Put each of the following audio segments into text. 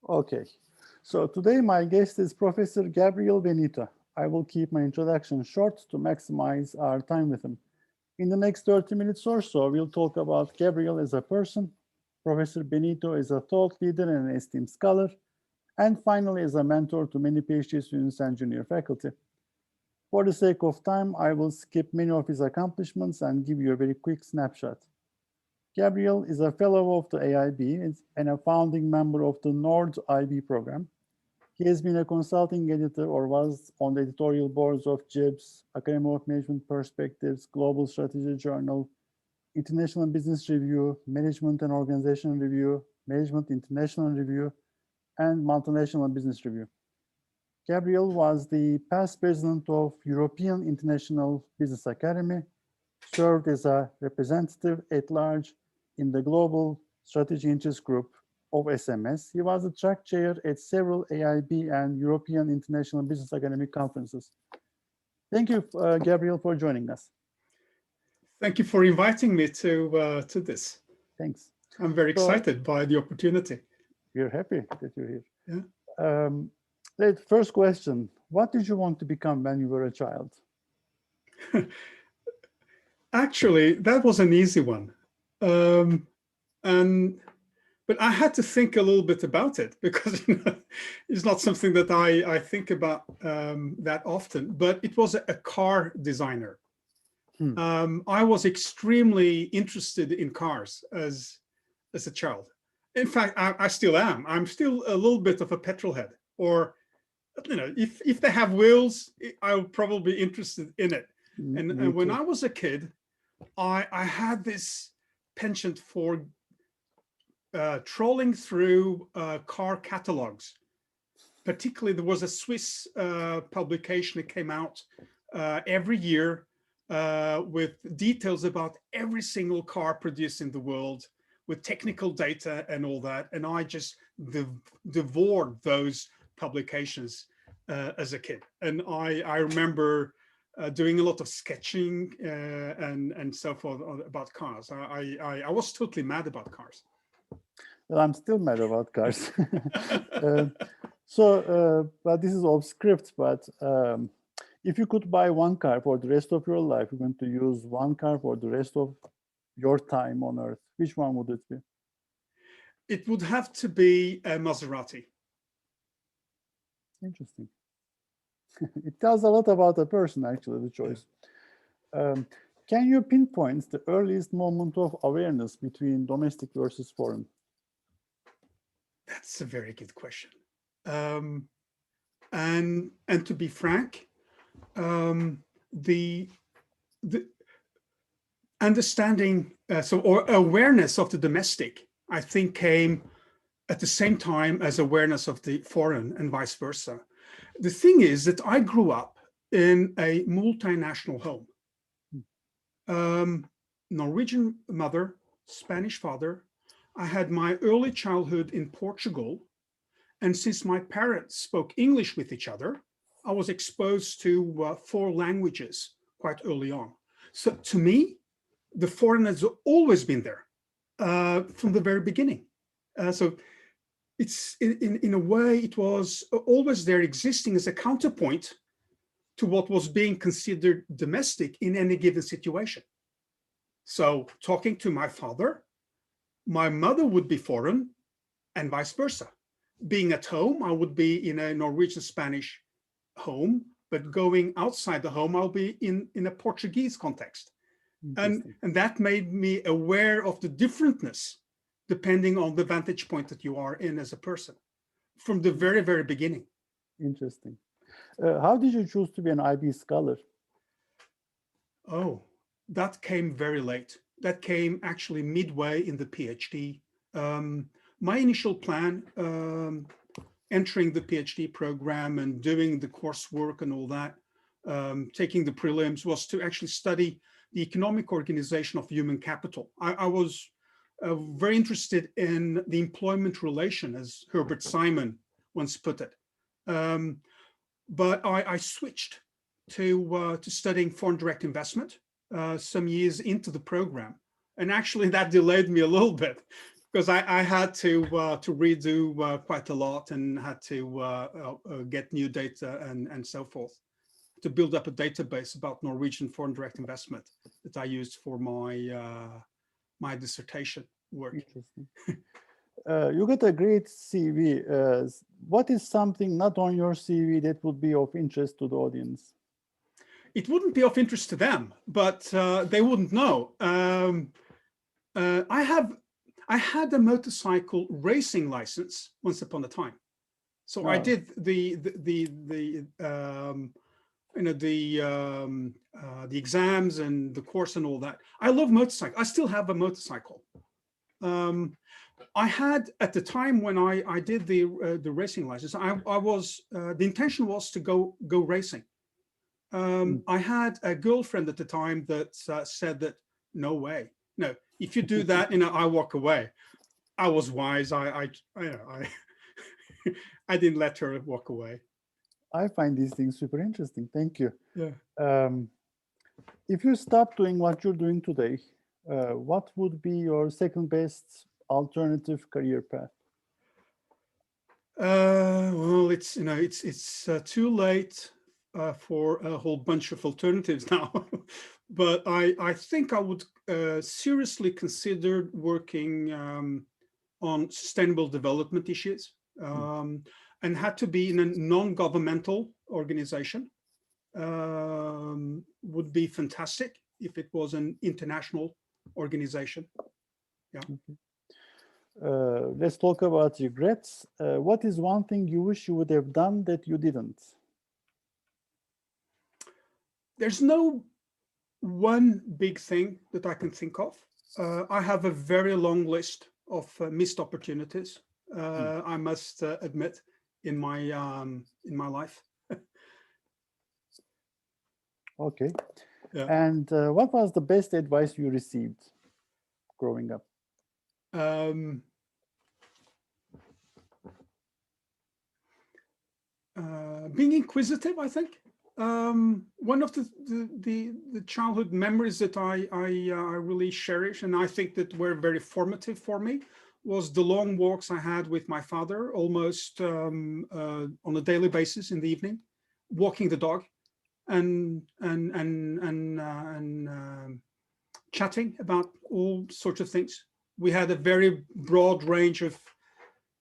Okay, so today my guest is Professor Gabriel Benito. I will keep my introduction short to maximize our time with him. In the next 30 minutes or so, we'll talk about Gabriel as a person, Professor Benito is a thought leader and an esteemed scholar, and finally as a mentor to many PhD students and junior faculty. For the sake of time, I will skip many of his accomplishments and give you a very quick snapshot. Gabriel is a fellow of the AIB and a founding member of the Nord IB program. He has been a consulting editor or was on the editorial boards of JIBS, Academy of Management Perspectives, Global Strategy Journal, International Business Review, Management and Organization Review, Management International Review, and Multinational Business Review. Gabriel was the past president of European International Business Academy, served as a representative at large in the Global Strategy Interest Group of SMS. He was the track chair at several AIB and European International Business Academy conferences. Thank you, Gabriel, for joining us. Thank you for inviting me to this. Thanks. I'm very excited by the opportunity. We're happy that you're here. Yeah. First question, what did you want to become when you were a child? Actually, that was an easy one. But I had to think a little bit about it because it's not something that I think about that often, but it was a car designer. I was extremely interested in cars as a child. In fact, I still am. I'm still a little bit of a petrol head, or if they have wheels, I'll probably be interested in it. And when I was a kid, I had this penchant for trawling through car catalogs. Particularly, there was a Swiss publication that came out every year with details about every single car produced in the world, with technical data and all that. And I just devoured those publications as a kid. And I remember doing a lot of sketching and so forth about cars. I was totally mad about cars. Well, I'm still mad about cars. But this is off script, but if you could buy one car for the rest of your life, you're going to use one car for the rest of your time on Earth, which one would it be? It would have to be a Maserati. Interesting. It tells a lot about a person, actually, the choice. Can you pinpoint the earliest moment of awareness between domestic versus foreign? That's a very good question. And to be frank, the understanding, or awareness of the domestic, I think came at the same time as awareness of the foreign and vice versa. The thing is that I grew up in a multinational home. Norwegian mother, Spanish father. I had my early childhood in Portugal. And since my parents spoke English with each other, I was exposed to 4 languages quite early on. So to me, the foreign has always been there from the very beginning. So it's in a way, it was always there, existing as a counterpoint to what was being considered domestic in any given situation. So talking to my father, my mother would be foreign and vice versa. Being at home, I would be in a Norwegian Spanish home, but going outside the home, I'll be in a Portuguese context. And that made me aware of the differentness depending on the vantage point that you are in as a person from the very, very beginning. Interesting. How did you choose to be an IB scholar? Oh, that came very late. That came actually midway in the PhD. My initial plan, entering the PhD program and doing the coursework and all that, taking the prelims, was to actually study the economic organization of human capital. I was very interested in the employment relation, as Herbert Simon once put it. But I switched to studying foreign direct investment some years into the program. And actually that delayed me a little bit because I had to redo quite a lot and had to get new data and so forth to build up a database about Norwegian foreign direct investment that I used for my my dissertation work. Interesting. You got a great CV. What is something not on your CV that would be of interest to the audience? It wouldn't be of interest to them, but they wouldn't know. I had a motorcycle racing license once upon a time, so I did the the exams and the course and all that. I love motorcycle. I still have a motorcycle. I had at the time when I did the racing license, I was the intention was to go racing. I had a girlfriend at the time that said that no way, no, if you do that, I walk away. I was wise. I I didn't let her walk away. I find these things super interesting. Thank you. Yeah. If you stop doing what you're doing today, what would be your second best alternative career path? Well, it's it's too late for a whole bunch of alternatives now, but I think I would seriously consider working on sustainable development issues, and had to be in a non-governmental organization. Would be fantastic if it was an international organization. Yeah. Let's talk about regrets. What is one thing you wish you would have done that you didn't? There's no one big thing that I can think of. I have a very long list of missed opportunities. I must admit, in my life. Okay. Yeah. And what was the best advice you received growing up? Being inquisitive, I think. One of the childhood memories that I really cherish, and I think that were very formative for me, was the long walks I had with my father, almost on a daily basis in the evening, walking the dog, and chatting about all sorts of things. We had a very broad range of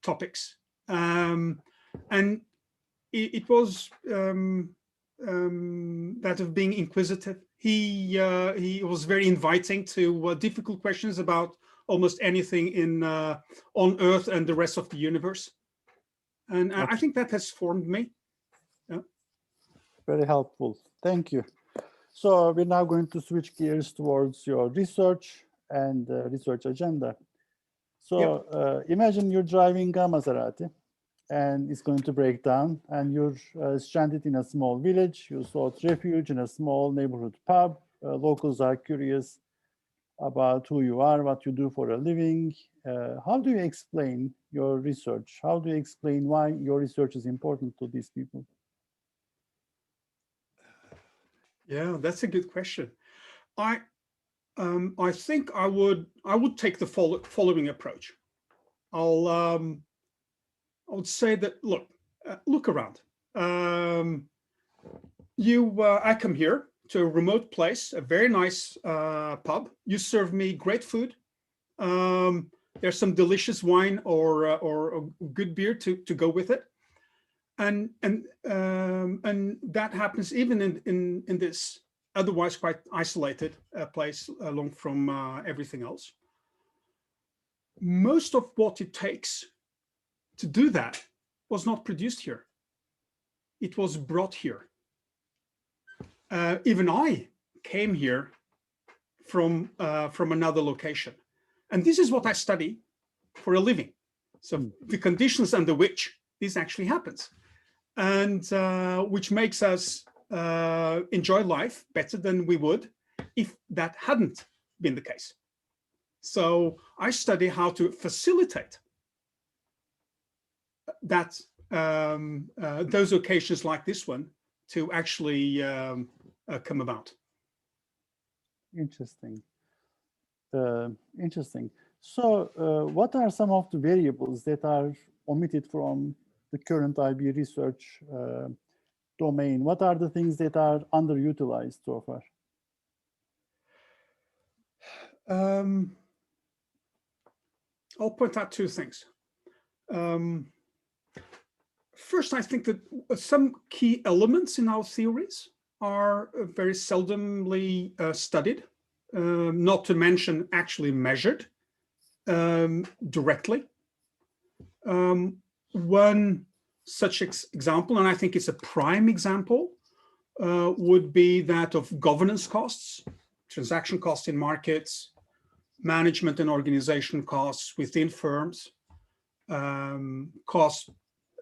topics, and it was that of being inquisitive. He was very inviting to difficult questions about almost anything in on Earth and the rest of the universe, and I think that has formed me. Yeah. Very helpful. Thank you. So we're now going to switch gears towards your research and research agenda. So imagine you're driving a Maserati and it's going to break down, and you're stranded in a small village. You sought refuge in a small neighborhood pub. Locals are curious about who you are, what you do for a living. How do you explain your research? How do you explain why your research is important to these people? Yeah, that's a good question. I think I would take the following approach. I would say that look around. I come here to a remote place, a very nice pub. You serve me great food. There's some delicious wine or good beer to go with it, and that happens even in this otherwise quite isolated place along from everything else. Most of what it takes to do that was not produced here. It was brought here. Even I came here from another location. And this is what I study for a living. So the conditions under which this actually happens, and which makes us enjoy life better than we would if that hadn't been the case. So I study how to facilitate that those occasions like this one to actually come about. Interesting. Interesting. So what are some of the variables that are omitted from the current IB research domain? What are the things that are underutilized so far? I'll point out two things. First, I think that some key elements in our theories are very seldomly studied, not to mention actually measured directly. One such example, and I think it's a prime example, would be that of governance costs, transaction costs in markets, management and organization costs within firms, costs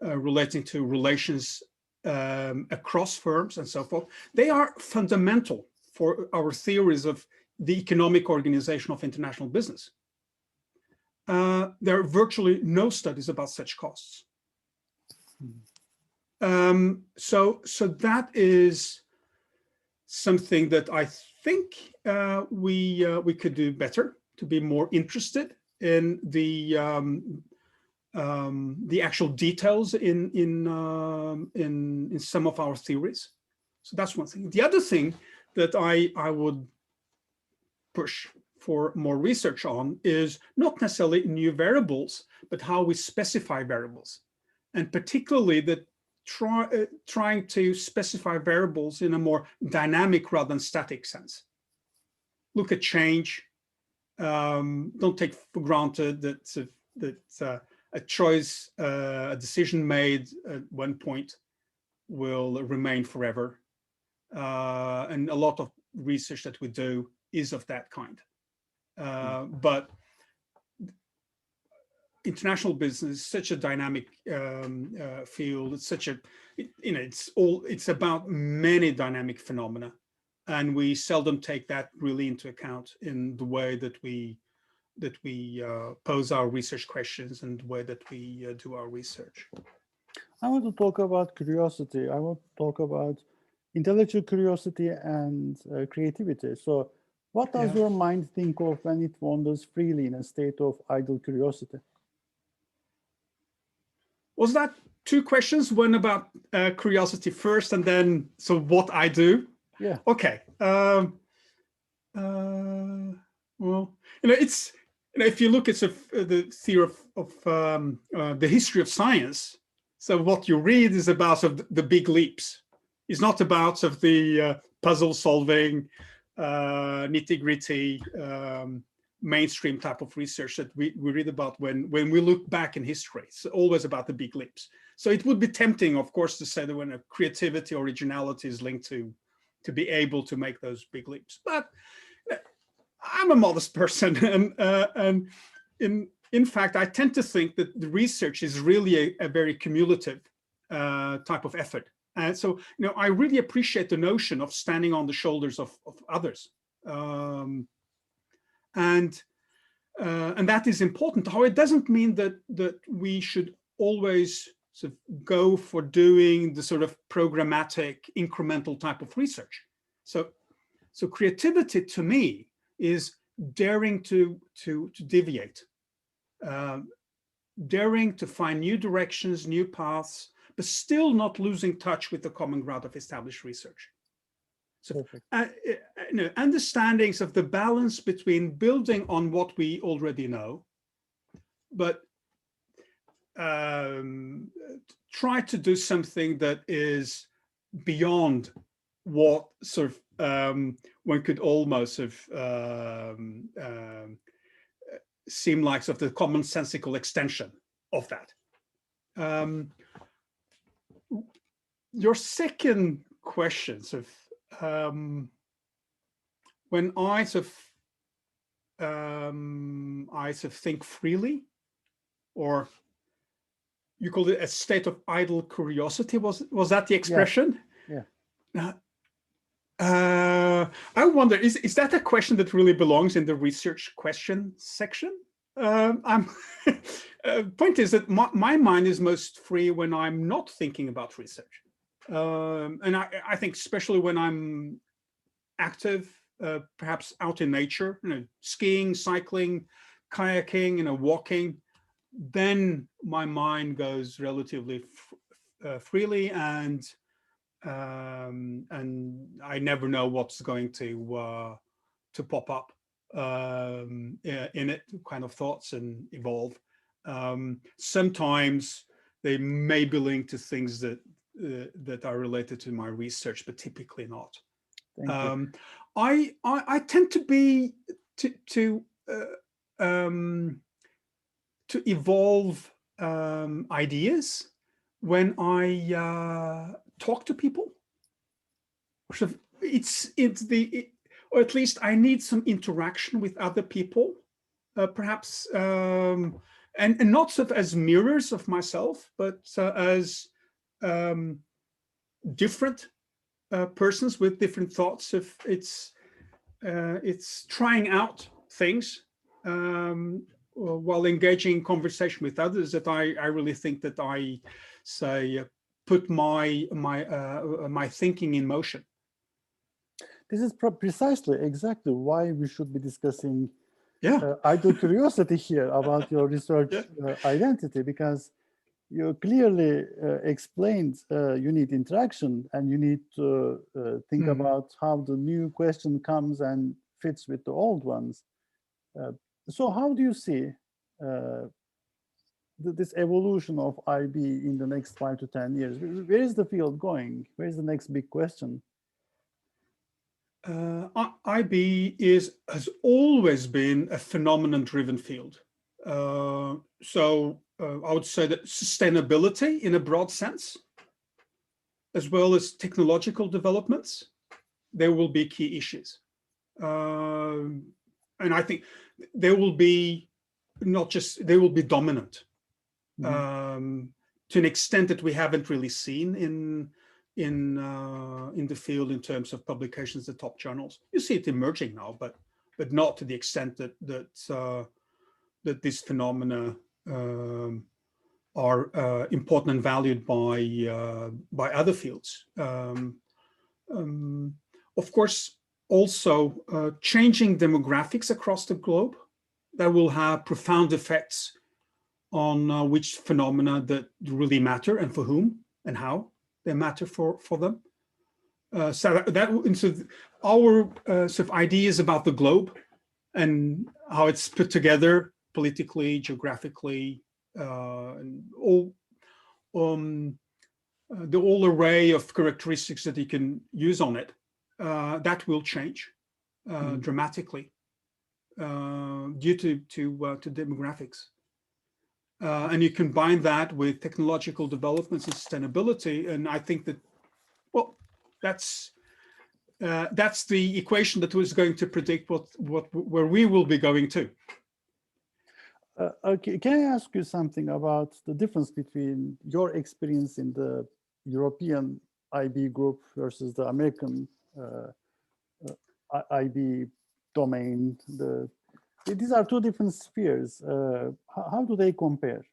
relating to relations across firms and so forth. They are fundamental for our theories of the economic organization of international business. There are virtually no studies about such costs. So that is something that I think we could do better, to be more interested in the actual details in some of our theories. So that's one thing. The other thing that I would push for more research on is not necessarily new variables, but how we specify variables, and particularly that trying to specify variables in a more dynamic rather than static sense. Look at change. Don't take for granted that a choice, a decision made at one point will remain forever. And a lot of research that we do is of that kind. But international business is such a dynamic field. It's such a, it's about many dynamic phenomena, and we seldom take that really into account in the way that we pose our research questions and the way that we do our research. I want to talk about curiosity. I want to talk about intellectual curiosity and creativity. So what does your mind think of when it wanders freely in a state of idle curiosity? Was that two questions? One about curiosity first, and then so what I do? Yeah. Okay. Well, it's, if you look at the theory of the history of science, so what you read is about the big leaps. It's not about the puzzle solving, nitty-gritty, mainstream type of research that we read about when we look back in history. It's always about the big leaps. So it would be tempting, of course, to say that when a creativity, originality is linked to be able to make those big leaps. But I'm a modest person, and in fact, I tend to think that the research is really a very cumulative type of effort. And so, I really appreciate the notion of standing on the shoulders of others. And that is important. However, it doesn't mean that we should always sort of go for doing the sort of programmatic, incremental type of research. So creativity to me is daring to deviate, daring to find new directions, new paths, but still not losing touch with the common ground of established research. So understandings of the balance between building on what we already know, but try to do something that is beyond what sort of one could almost seem like sort of the commonsensical extension of that. Your second question, sort of, when I sort of think freely, or you called it a state of idle curiosity. Was that the expression? Yeah. I wonder, is that a question that really belongs in the research question section? Point is that my mind is most free when I'm not thinking about research. And I think especially when I'm active, perhaps out in nature, skiing, cycling, kayaking, walking, then my mind goes relatively freely, and I never know what's going to pop up in it, kind of thoughts, and evolve. Sometimes they may be linked to things that are related to my research, but typically not. Thank you. I tend to be to evolve ideas when I talk to people. So or at least I need some interaction with other people, perhaps, and not sort of as mirrors of myself, but as different persons with different thoughts. If it's trying out things while engaging in conversation with others, that I really think that I say put my thinking in motion. This is precisely exactly why we should be discussing Yeah. idle curiosity here about your research identity, because you clearly explained you need interaction, and you need to think about how the new question comes and fits with the old ones. So how do you see this evolution of IB in the next 5 to 10 years? Where is the field going? Where is the next big question? IB has always been a phenomenon-driven field. So I would say that sustainability in a broad sense, as well as technological developments, there will be key issues. And I think they will be they will be dominant to an extent that we haven't really seen in the field in terms of publications at top journals. You see it emerging now, but not to the extent that these phenomena are important and valued by other fields. Of course, also changing demographics across the globe that will have profound effects on which phenomena that really matter and for whom and how they matter for them. So our sort of ideas about the globe and how it's put together politically, geographically, and the whole array of characteristics that you can use on it, that will change dramatically due to demographics. And you combine that with technological developments and sustainability, and I think that, well, that's the equation that was going to predict where we will be going to. Okay, can I ask you something about the difference between your experience in the European IB group versus the American IB domain? These are two different spheres. How do they compare?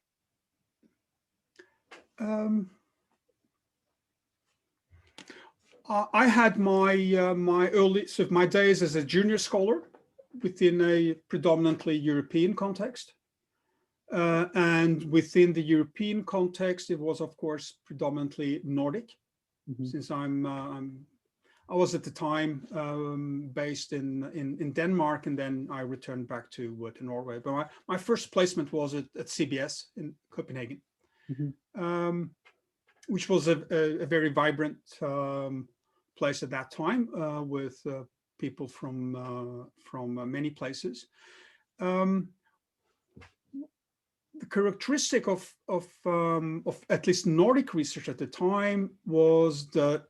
I had my days as a junior scholar within a predominantly European context. And within the European context, it was, of course, predominantly Nordic, since I was at the time based in Denmark, and then I returned back to Norway. But my first placement was at CBS in Copenhagen, which was a very vibrant place at that time with people from many places. The characteristic of at least Nordic research at the time was that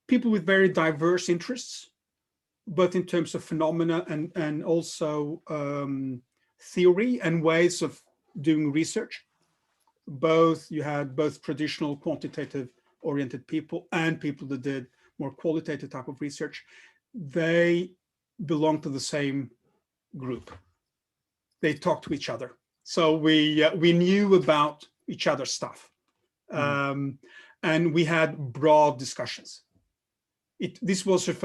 people with very diverse interests, both in terms of phenomena and also theory and ways of doing research. You had both traditional quantitative oriented people and people that did more qualitative type of research. They belonged to the same group. They talked to each other. So we knew about each other's stuff, and we had broad discussions. This was sort of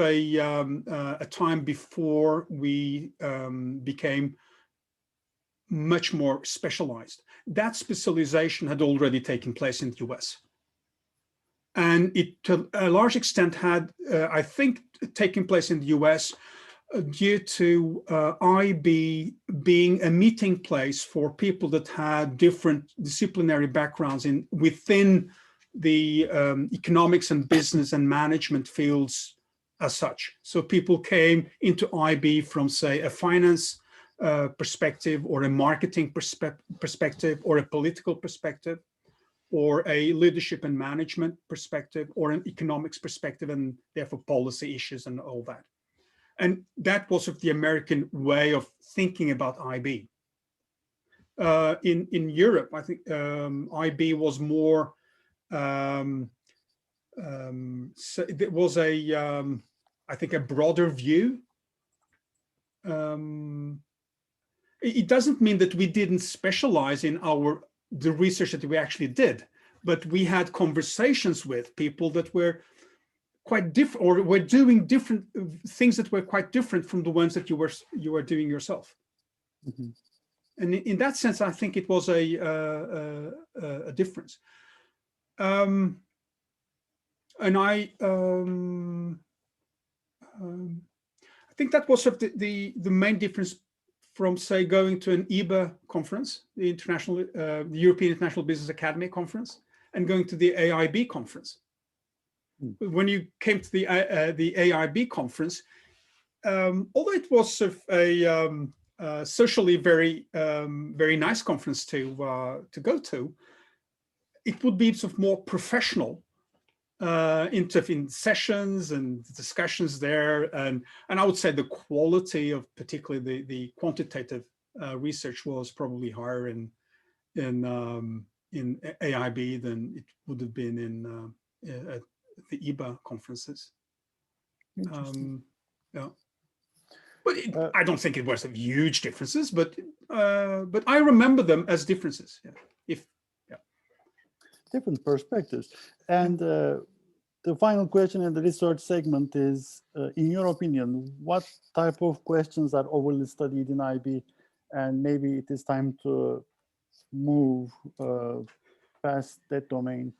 a time before we became much more specialized. That specialization had already taken place in the US. And it, to a large extent, had, I think, taken place in the US due to IB being a meeting place for people that had different disciplinary backgrounds within the economics and business and management fields as such. So people came into IB from, say, a finance perspective, or a marketing perspective, or a political perspective, or a leadership and management perspective, or an economics perspective, and therefore policy issues and all that. And that was sort of the American way of thinking about IB. In Europe, I think IB was more, so it was I think a broader view. It doesn't mean that we didn't specialize in the research that we actually did, but we had conversations with people that were quite different, or were doing different things that were quite different from the ones that you were doing yourself. Mm-hmm. And in that sense, I think it was a difference. And I think that was sort of the main difference from, say, going to an EBA conference, the European International Business Academy conference, and going to the AIB conference. When you came to the AIB conference, although it was sort of a socially very nice conference to go to, it would be sort of more professional in sessions and discussions there, and I would say the quality of particularly the quantitative research was probably higher in AIB than it would have been in at the EBA conferences. Yeah, but I don't think it was of huge differences, but I remember them as differences. Yeah. Different perspectives. And the final question in the research segment is, in your opinion, what type of questions are overly studied in IB? And maybe it is time to move past that domain.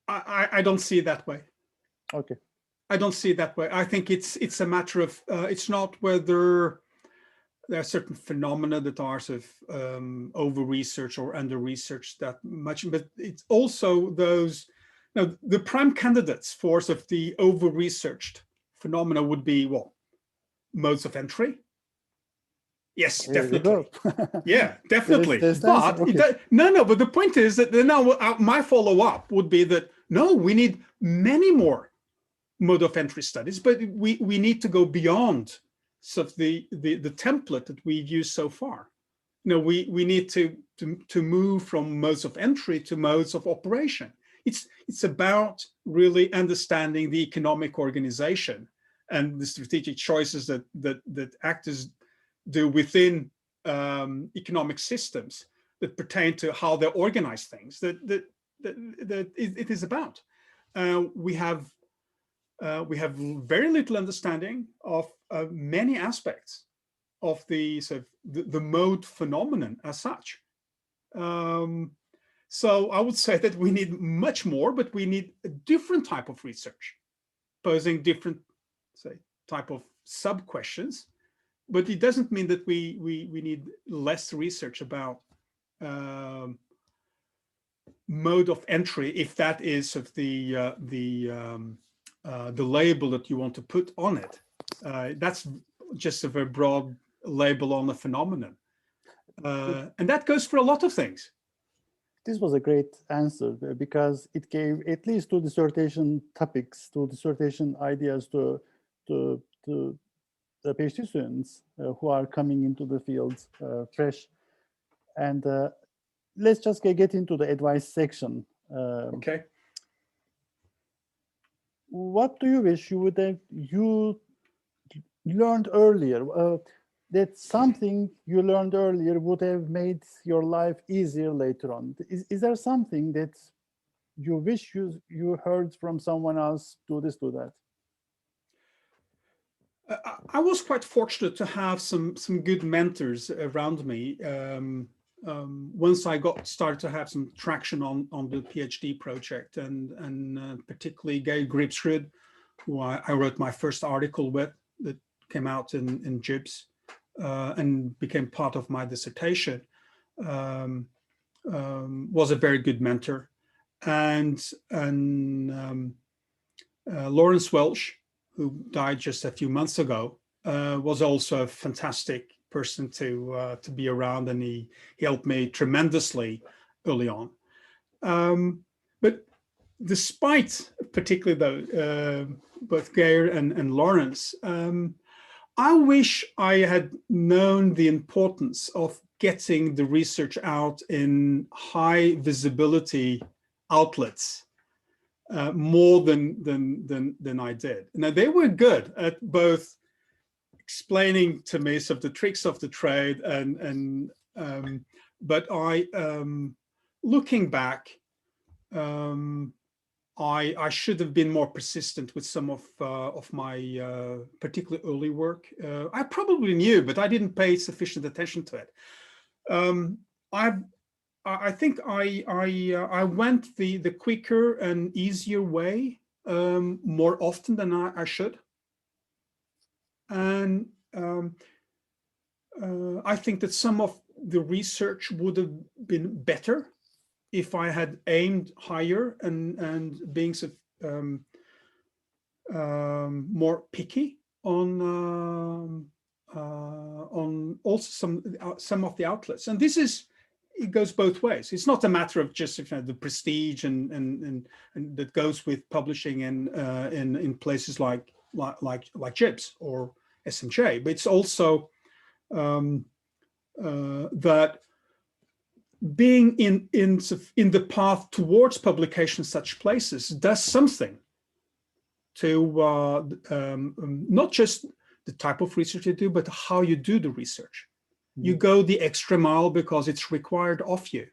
I don't see it that way. Okay. I don't see it that way. I think it's a matter of, it's not whether there are certain phenomena that are sort of over-researched or under-researched that much, but it's also those, the prime candidates for sort of the over-researched phenomena would be, well, modes of entry. Yes, definitely. Yeah, definitely. But okay. But the point is that now my follow-up would be that, no, we need many more mode of entry studies, but we need to go beyond sort of the template that we've used so far. We need to move from modes of entry to modes of operation. It's about really understanding the economic organization and the strategic choices that actors do within economic systems that pertain to how they organize things. That it is about. We have very little understanding of many aspects of the sort of the mode phenomenon as such. So I would say that we need much more, but we need a different type of research, posing different, say, type of sub-questions. But it doesn't mean that we need less research about mode of entry, if that is sort of the label that you want to put on it. That's just a very broad label on the phenomenon. And that goes for a lot of things. This was a great answer because it gave at least two dissertation topics, two dissertation ideas to the PhD students who are coming into the field fresh. And let's just get into the advice section. Okay. What do you wish you learned earlier? That something you learned earlier would have made your life easier later on. Is there something that you wish you heard from someone else? Do this, do that. I was quite fortunate to have some good mentors around me. Once I started to have some traction on the PhD project, and particularly Gabriel Benito, who I wrote my first article with, that came out in Jibs and became part of my dissertation, was a very good mentor. And Lawrence Welch, who died just a few months ago, was also a fantastic person to be around, and he helped me tremendously early on. But despite, particularly though, both Geir and Lawrence, I wish I had known the importance of getting the research out in high visibility outlets more than I did. Now, they were good at both explaining to me some of the tricks of the trade, but looking back, I should have been more persistent with some of my particularly early work. I probably knew, but I didn't pay sufficient attention to it. I think I went the quicker and easier way more often than I should, and I think that some of the research would have been better if I had aimed higher and being more picky on also some of the outlets. And it goes both ways. It's not a matter of just the prestige and that goes with publishing in places like Jibs or S&J, but it's also that being in the path towards publication in such places does something to not just the type of research you do, but how you do the research. You go the extra mile because it's required of you.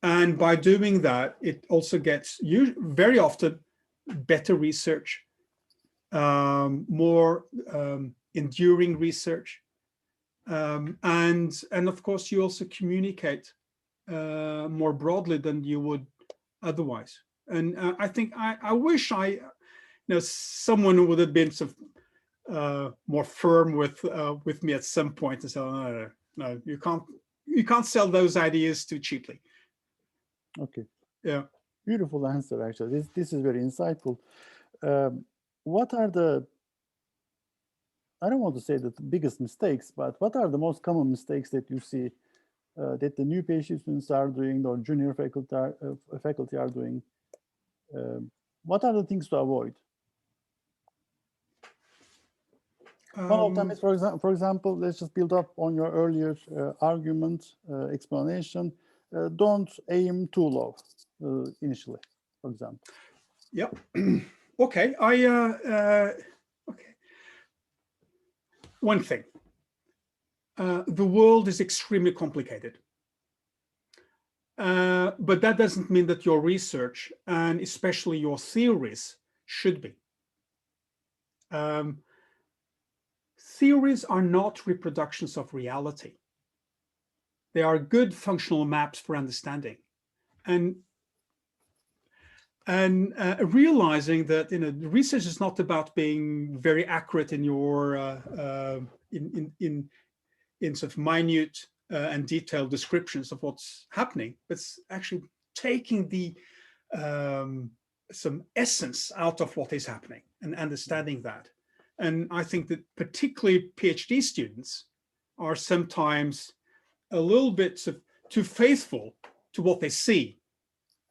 And by doing that, it also gets you very often better research, more enduring research. And of course, you also communicate more broadly than you would otherwise. And I think I wish someone would have been more firm with me at some point and say, no, you can't sell those ideas too cheaply. Okay. Yeah. Beautiful answer, actually. This is very insightful. What are I don't want to say the biggest mistakes, but what are the most common mistakes that you see that the new PhD students are doing or junior faculty are doing? What are the things to avoid? One of them is, for example, let's just build up on your earlier argument, explanation. Don't aim too low initially, for example. Yeah. Okay. Okay. One thing. The world is extremely complicated. But that doesn't mean that your research, and especially your theories, should be. Theories are not reproductions of reality. They are good functional maps for understanding. And realizing that research is not about being very accurate in your in sort of minute and detailed descriptions of what's happening, but it's actually taking the some essence out of what is happening and understanding that. And I think that particularly PhD students are sometimes a little bit too faithful to what they see,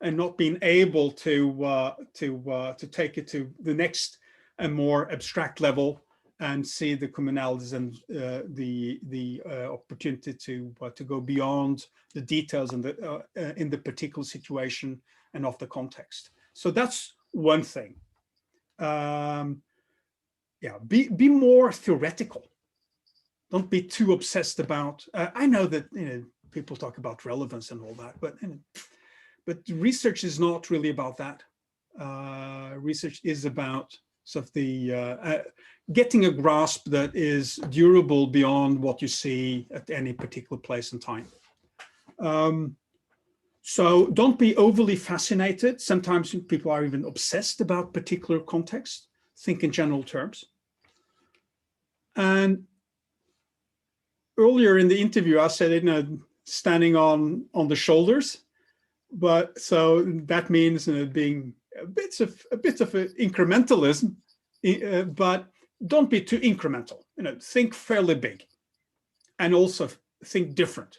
and not being able to take it to the next and more abstract level and see the commonalities and the opportunity to go beyond the details in the particular situation and of the context. So that's one thing. Yeah, be more theoretical. Don't be too obsessed about. I know that people talk about relevance and all that, but research is not really about that. Research is about So getting a grasp that is durable beyond what you see at any particular place and time. So don't be overly fascinated. Sometimes people are even obsessed about particular context. Think in general terms. And earlier in the interview, I said, standing on the shoulders, but so that means being a bit of incrementalism, but don't be too incremental. Think fairly big, and also think different.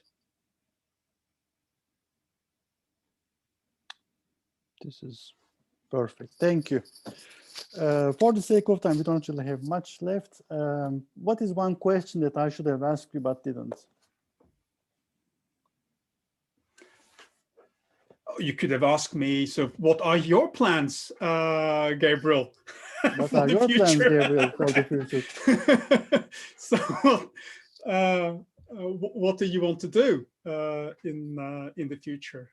This is perfect. Thank you. For the sake of time, we don't really have much left. What is one question that I should have asked you but didn't? You could have asked me, so what are your plans, Gabriel? What are your plans, Gabriel, for the future? So, what do you want to do in the future?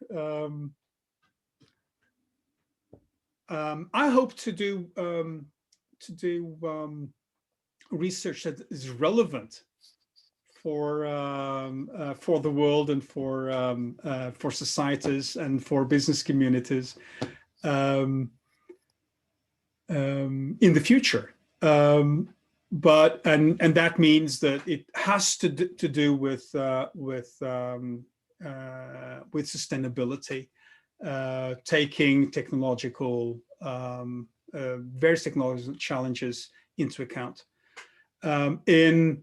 I hope to do research that is relevant for the world and for societies and for business communities in the future. But that means that it has to do with sustainability, taking technological various technological challenges into account in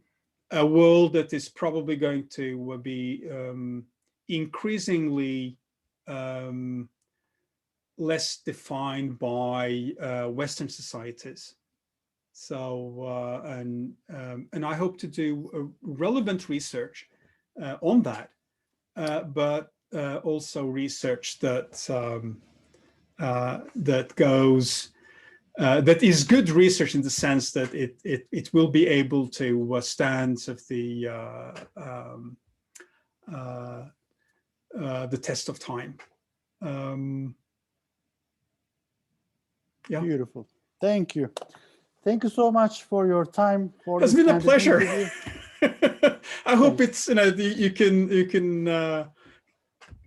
a world that is probably going to be increasingly less defined by Western societies. So and I hope to do relevant research on that, but also research that that is good research in the sense that it will be able to withstand the test of time. Yeah. Beautiful. Thank you. Thank you so much for your time. It's been a pleasure. I hope it's you can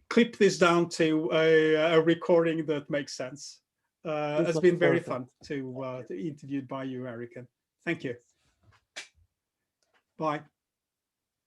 clip this down to a recording that makes sense. It's been very fun to interview by you, Erica. Thank you. Bye.